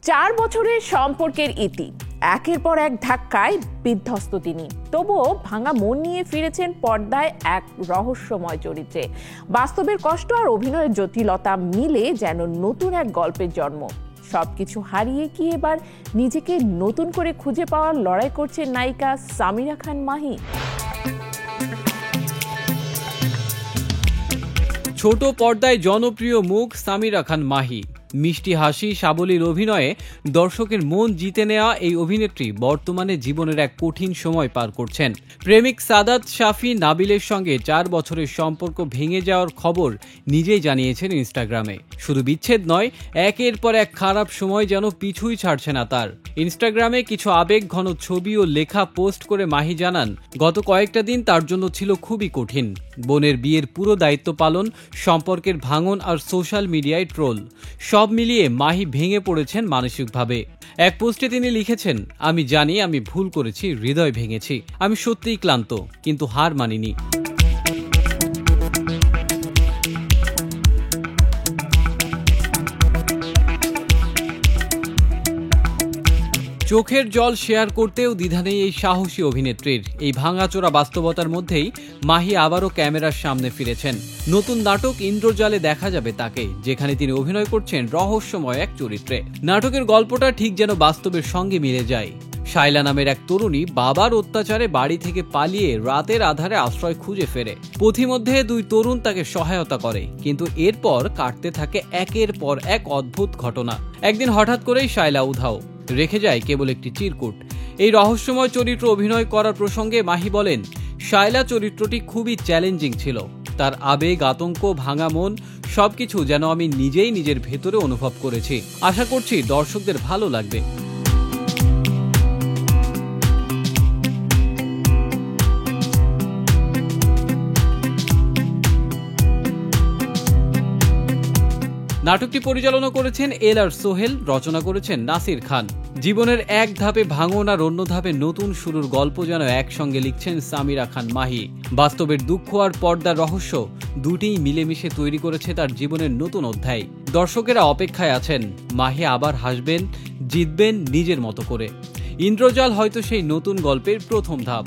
4 বছরের সম্পর্কের ইতি একের পর এক ধাক্কায় বিধ্বস্ত তিনি। তবুও ভাঙা মন নিয়ে ফিরেছেন পর্দায় এক রহস্যময় চরিত্রে। বাস্তবের কষ্ট আর অভিনয়ের জটিলতা মিলে যেন নতুন এক গল্পের জন্ম। সবকিছু হারিয়ে কি এবার নিজেকে নতুন করে খুঁজে পাওয়ার লড়াই করছে নায়িকা সামিরা খান মাহি। ছোট পর্দায় জনপ্রিয় মুখ সামিরা খান মাহি। মিষ্টি হাসি, সাবলীল অভিনয়ে দর্শকের মন জিতে নেওয়া এই অভিনেত্রী বর্তমানে জীবনের এক কঠিন সময় পার করছেন। প্রেমিক সাদাত শাফি নাবিলের সঙ্গে 4 বছরের সম্পর্ক ভেঙে যাওয়ার খবর নিজেই জানিয়েছেন ইনস্টাগ্রামে। শুধু বিচ্ছেদ নয়, একের পর এক খারাপ সময় যেন পিছুই ছাড়ছে না তার। ইনস্টাগ্রামে কিছু আবেগ ঘন ছবি ও লেখা পোস্ট করে মাহি জানান, গত কয়েকটা দিন তার জন্য ছিল খুবই কঠিন। বোনের বিয়ের পুরো দায়িত্ব পালন, সম্পর্কের ভাঙন আর সোশ্যাল মিডিয়ায় ট্রোল, সব মিলিয়ে মাহি ভেঙে পড়েছেন মানসিকভাবে। এক পোস্টে তিনি লিখেছেন, আমি জানি আমি ভুল করেছি, হৃদয় ভেঙেছি, আমি সত্যিই ক্লান্ত, কিন্তু হার মানিনি। চোখের জল শেয়ার করতেও দ্বিধা নেই এই সাহসী অভিনেত্রীর। এই ভাঙাচোরা বাস্তবতার মধ্যেই মাহি আবারও ক্যামেরার সামনে ফিরেছেন। নতুন নাটক ইন্দ্রজালে দেখা যাবে তাকে, যেখানে তিনি অভিনয় করছেন রহস্যময় এক চরিত্রে। নাটকের গল্পটা ঠিক যেন বাস্তবের সঙ্গে মিলে যায়। শাইলা নামের এক তরুণী বাবার অত্যাচারে বাড়ি থেকে পালিয়ে রাতের আধারে আশ্রয় খুঁজে ফেরে। পথিমধ্যে 2 তরুণ তাকে সহায়তা করে, কিন্তু এরপর কাটতে থাকে একের পর এক অদ্ভুত ঘটনা। একদিন হঠাৎ করেই শাইলা উধাও, রেখে যায় কেবল একটি চিরকুট। এই রহস্যময় চরিত্র অভিনয় করার প্রসঙ্গে মাহি বলেন, শাইলা চরিত্রটি খুবই চ্যালেঞ্জিং ছিল। তার আবেগ, আতঙ্ক, ভাঙা মন সবকিছু যেন আমি নিজেই নিজের ভেতরে অনুভব করেছি। আশা করছি দর্শকদের ভালো লাগবে। নাটকটি পরিচালনা করেছেন এল.আর. সোহেল, রচনা করেছেন নাসির খান। জীবনের এক ধাপে ভাঙন আর অন্য ধাপে নতুন শুরুর গল্প যেন একসঙ্গে লিখছেন সামিরা খান মাহি। বাস্তবের দুঃখ আর পর্দার রহস্য দুটিই মিলেমিশে তৈরি করেছে তার জীবনের নতুন অধ্যায়। দর্শকেরা অপেক্ষায় আছেন, মাহি আবার হাসবেন, জিতবেন নিজের মতো করে। ইন্দ্রজাল হয়তো সেই নতুন গল্পের প্রথম ধাপ।